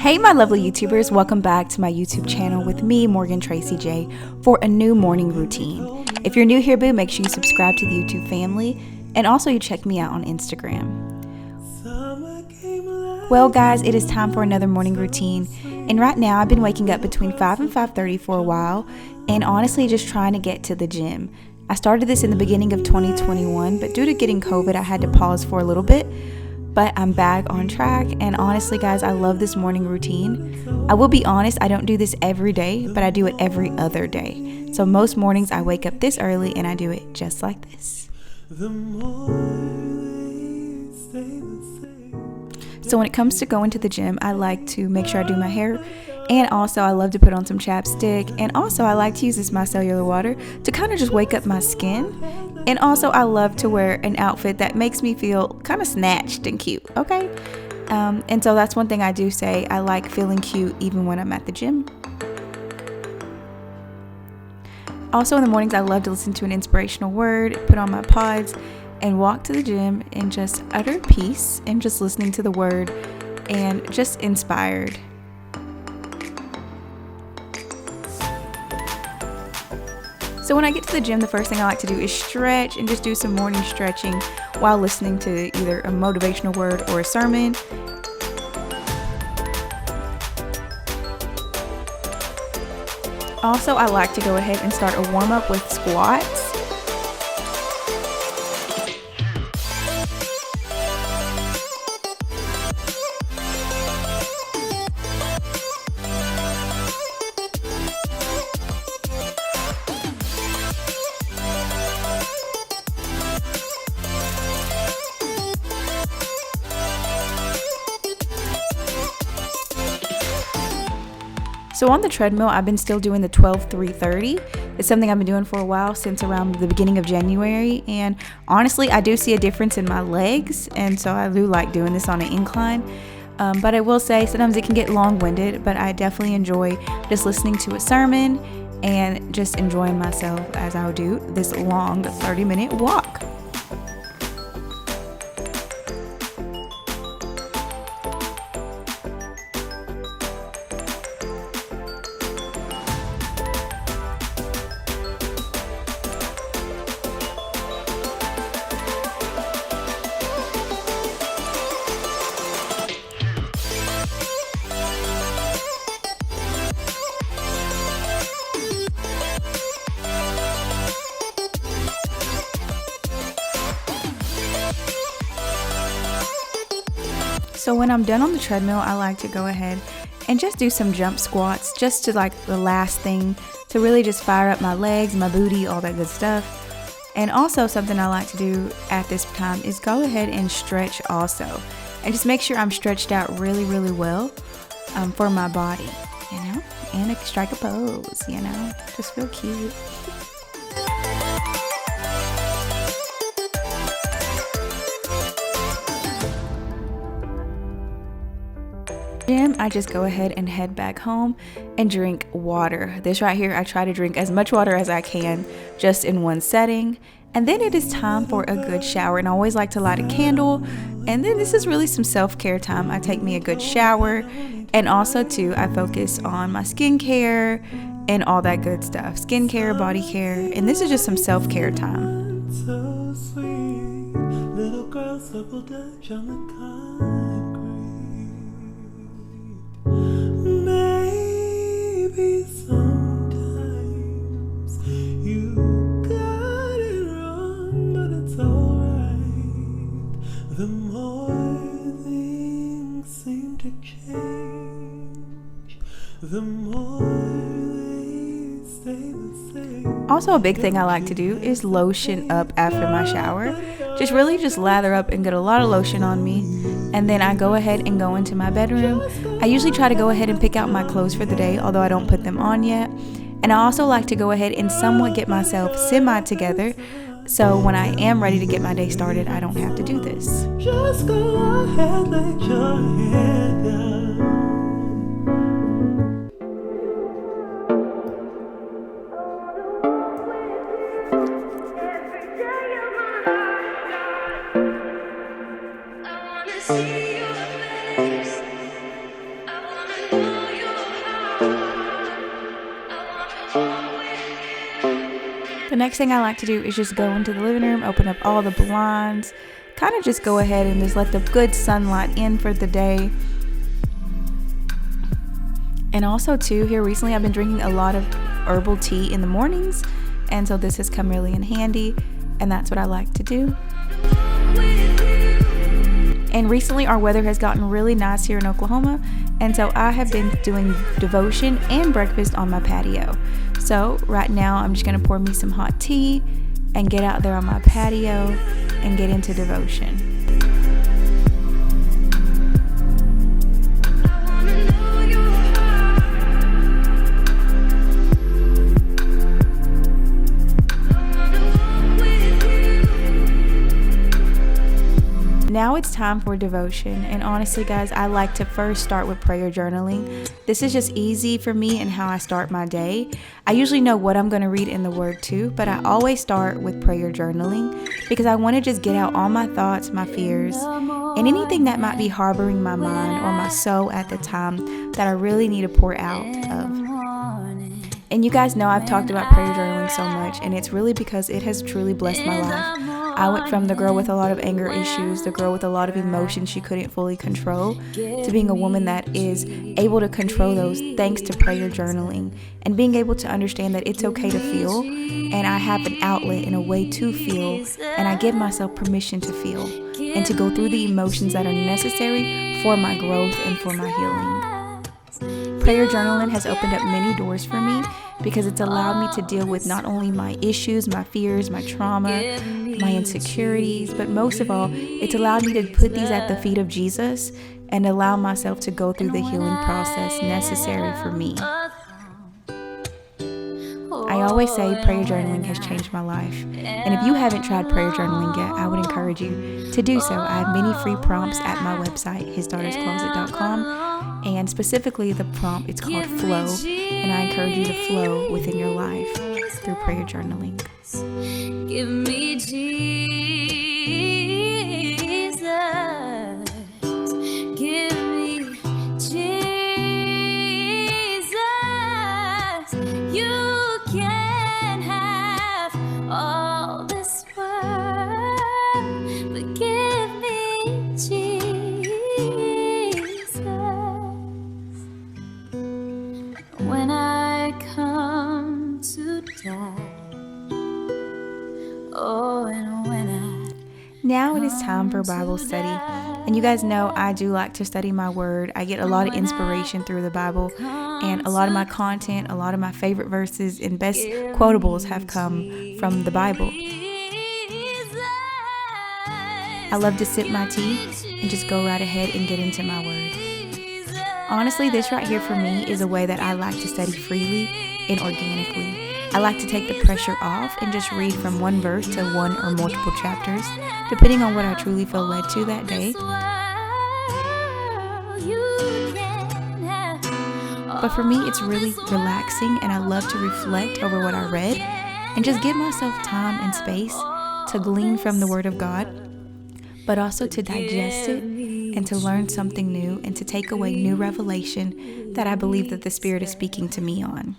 Hey my lovely YouTubers, welcome back to my YouTube channel with me, Morgan Tracy J, for a new morning routine. If you're new here, boo, make sure you subscribe to the YouTube family, and also you check me out on Instagram. Well guys, it is time for another morning routine, and right now I've been waking up between 5 and 5:30 for a while, and honestly just trying to get to the gym. I started this in the beginning of 2021, but due to getting COVID, I had to pause for a little bit. But I'm back on track, and honestly guys, I love this morning routine. I will be honest, I don't do this every day, but I do it every other day. So most mornings I wake up this early and I do it just like this. So when it comes to going to the gym, I like to make sure I do my hair, and also I love to put on some chapstick, and also I like to use this micellar water to kind of just wake up my skin. And also I love to wear an outfit that makes me feel kind of snatched and cute, okay? And so that's one thing I do say, I like feeling cute even when I'm at the gym. Also in the mornings I love to listen to an inspirational word, put on my pods, and walk to the gym and just utter peace and just listening to the word and just inspired. So when I get to the gym, the first thing I like to do is stretch and just do some morning stretching while listening to either a motivational word or a sermon. Also, I like to go ahead and start a warm-up with squats. So on the treadmill, I've been still doing the 12-3-30. It's something I've been doing for a while, since around the beginning of January. And honestly, I do see a difference in my legs. And so I do like doing this on an incline. But I will say sometimes it can get long-winded, but I definitely enjoy just listening to a sermon and just enjoying myself as I do this long 30-minute walk. So when I'm done on the treadmill, I like to go ahead and just do some jump squats, just to like the last thing to really just fire up my legs, my booty, all that good stuff. And also something I like to do at this time is go ahead and stretch also. And just make sure I'm stretched out really, really well for my body, you know, and strike a pose, you know, just feel cute. I just go ahead and head back home and drink water. This right here, I try to drink as much water as I can just in one setting. And then it is time for a good shower, and I always like to light a candle. And then this is really some self-care time. I take me a good shower, and also too I focus on my skincare and all that good stuff, skincare, body care, and this is just some self-care time. So sweet, little girl, circle Dutch on the concrete. Maybe sometimes you got it wrong, but it's alright. The more things seem to change, the more they stay the same. Also, a big thing I like to do is lotion up after my shower. Just really just lather up and get a lot of lotion on me, and then I go ahead and go into my bedroom. I usually try to go ahead and pick out my clothes for the day, although I don't put them on yet. And I also like to go ahead and somewhat get myself semi together, so when I am ready to get my day started, I don't have to do this. Just go ahead, let your head down. See your face. I wanna next thing I like to do is just go into the living room, open up all the blinds, kind of just go ahead and just let the good sunlight in for the day. And also too, here recently I've been drinking a lot of herbal tea in the mornings, and so this has come really in handy, and that's what I like to do. And recently our weather has gotten really nice here in Oklahoma, and so I have been doing devotion and breakfast on my patio. So right now I'm just going to pour me some hot tea and get out there on my patio and get into devotion. Now it's time for devotion, and honestly guys, I like to first start with prayer journaling. This is just easy for me and how I start my day. I usually know what I'm going to read in the Word too, but I always start with prayer journaling because I want to just get out all my thoughts, my fears, and anything that might be harboring my mind or my soul at the time that I really need to pour out of. And you guys know I've talked about prayer journaling so much, and it's really because it has truly blessed my life. I went from the girl with a lot of anger issues, the girl with a lot of emotions she couldn't fully control, to being a woman that is able to control those thanks to prayer journaling and being able to understand that it's okay to feel, and I have an outlet and a way to feel, and I give myself permission to feel and to go through the emotions that are necessary for my growth and for my healing. Prayer journaling has opened up many doors for me because it's allowed me to deal with not only my issues, my fears, my trauma, my insecurities, but most of all, it's allowed me to put these at the feet of Jesus and allow myself to go through the healing process necessary for me. I always say prayer journaling has changed my life, and if you haven't tried prayer journaling yet, I would encourage you to do so. I have many free prompts at my website, hisdaughter'scloset.com, and specifically the prompt, it's called Flow, and I encourage you to flow within your life through prayer journaling. Give me Jesus, give me Jesus. You can have all this world, but give me Jesus. When I come to die, oh, and when Now it is time for Bible study. And you guys know I do like to study my word. I get a lot of inspiration through the Bible, and a lot of my content, a lot of my favorite verses and best quotables have come from the Bible. I love to sip my tea and just go right ahead and get into my word. Honestly, this right here for me is a way that I like to study freely and organically. I like to take the pressure off and just read from one verse to one or multiple chapters, depending on what I truly feel led to that day. But for me, it's really relaxing, and I love to reflect over what I read and just give myself time and space to glean from the Word of God, but also to digest it and to learn something new and to take away new revelation that I believe that the Spirit is speaking to me on.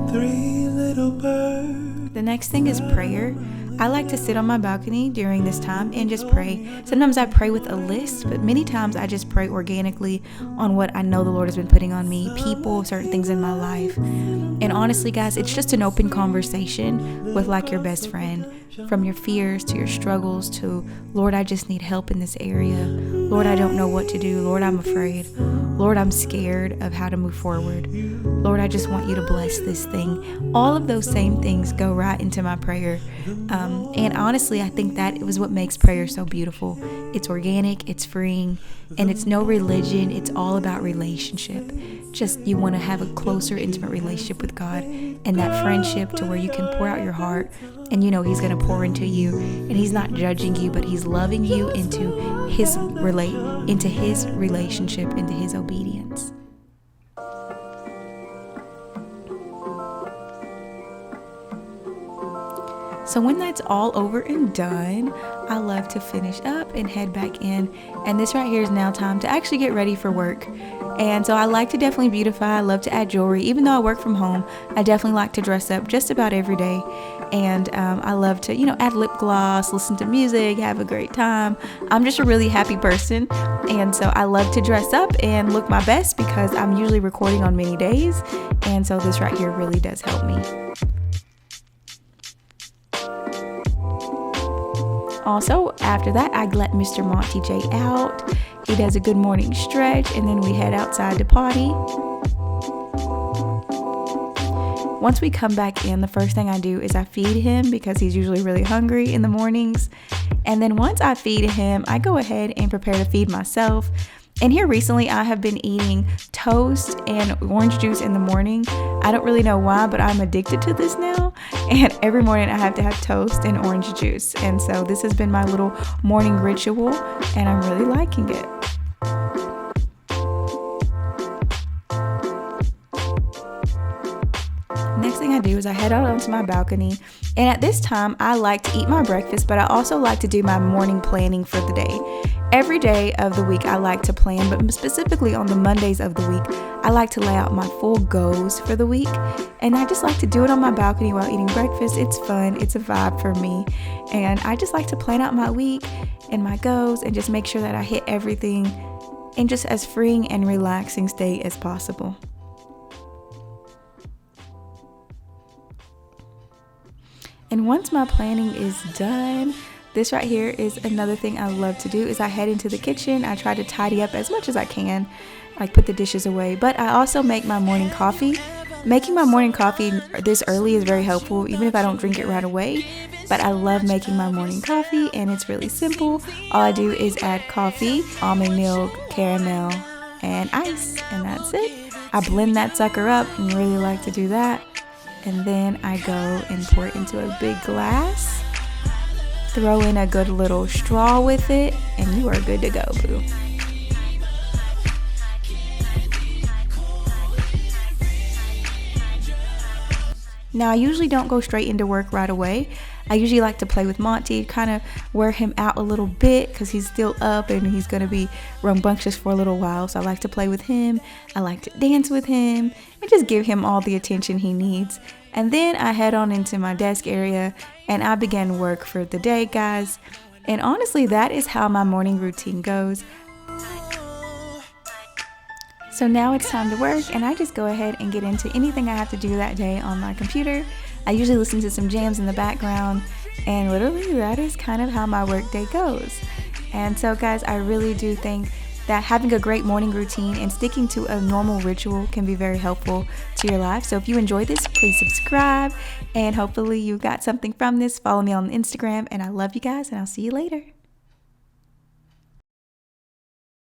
Three little birds. The next thing is prayer. I like to sit on my balcony during this time and just pray. Sometimes I pray with a list, but many times I just pray organically on what I know the Lord has been putting on me, people, certain things in my life. And honestly, guys, it's just an open conversation with like your best friend, from your fears to your struggles to, Lord, I just need help in this area. Lord, I don't know what to do. Lord, I'm afraid. Lord, I'm scared of how to move forward. Lord, I just want you to bless this thing. All of those same things go right into my prayer. And honestly, I think that was what makes prayer so beautiful. It's organic, it's freeing, and it's no religion. It's all about relationship. Just you want to have a closer, intimate relationship with God, and that friendship to where you can pour out your heart, and you know He's going to pour into you, and He's not judging you, but He's loving you into His relationship, into His obedience. So when that's all over and done, I love to finish up and head back in. And this right here is now time to actually get ready for work. And so I like to definitely beautify. I love to add jewelry. Even though I work from home, I definitely like to dress up just about every day. And I love to, add lip gloss, listen to music, have a great time. I'm just a really happy person. And so I love to dress up and look my best because I'm usually recording on many days. And so this right here really does help me. Also, after that, I let Mr. Monty J out. He does a good morning stretch, and then we head outside to potty. Once we come back in, the first thing I do is I feed him because he's usually really hungry in the mornings. And then once I feed him, I go ahead and prepare to feed myself. And here recently, I have been eating toast and orange juice in the morning. I don't really know why, but I'm addicted to this now. And every morning I have to have toast and orange juice. And so this has been my little morning ritual, and I'm really liking it. Next thing I do is I head out onto my balcony, and at this time I like to eat my breakfast, but I also like to do my morning planning for the day. Every day of the week I like to plan, but specifically on the Mondays of the week, I like to lay out my full goals for the week, and I just like to do it on my balcony while eating breakfast. It's fun, it's a vibe for me, and I just like to plan out my week and my goals and just make sure that I hit everything in just as freeing and relaxing state as possible. And once my planning is done, this right here is another thing I love to do is I head into the kitchen. I try to tidy up as much as I can, like put the dishes away, but I also make my morning coffee. Making my morning coffee this early is very helpful, even if I don't drink it right away, but I love making my morning coffee, and it's really simple. All I do is add coffee, almond milk, caramel, and ice, and that's it. I blend that sucker up and really like to do that. And then I go and pour it into a big glass, throw in a good little straw with it, and you are good to go, boo. Now, I usually don't go straight into work right away. I usually like to play with Monty, kind of wear him out a little bit because he's still up and he's going to be rambunctious for a little while. So I like to play with him. I like to dance with him and just give him all the attention he needs. And then I head on into my desk area and I begin work for the day, guys. And honestly, that is how my morning routine goes. So now it's time to work, and I just go ahead and get into anything I have to do that day on my computer. I usually listen to some jams in the background, and literally that is kind of how my work day goes. And so guys, I really do think that having a great morning routine and sticking to a normal ritual can be very helpful to your life. So if you enjoyed this, please subscribe, and hopefully you got something from this. Follow me on Instagram, and I love you guys, and I'll see you later.